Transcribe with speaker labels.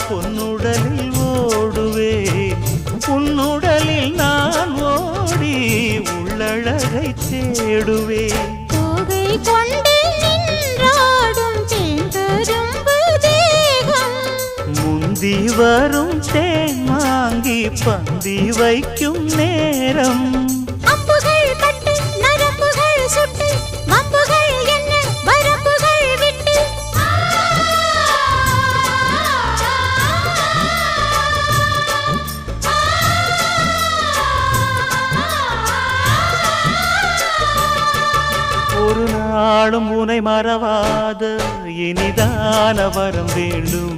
Speaker 1: பொன்னுடலில் ஓடுவே உன்னுடலில் நான் ஓடி உள்ளழகை தேடுவே
Speaker 2: தோகை கொண்டு நின்றாடும் தேங்கரும்பு தேகம்
Speaker 1: முந்தி வரும் தேன் வாங்கி பந்தி வைக்கும் நேரம்
Speaker 2: அம்புகள் பட்டு நரம்புகள் சுட்டு வம்புகள் என்ன வரம்புகள் விட்டு
Speaker 1: ஒரு நாளும் உனை மறவாத இனிதான வரம் வேண்டும்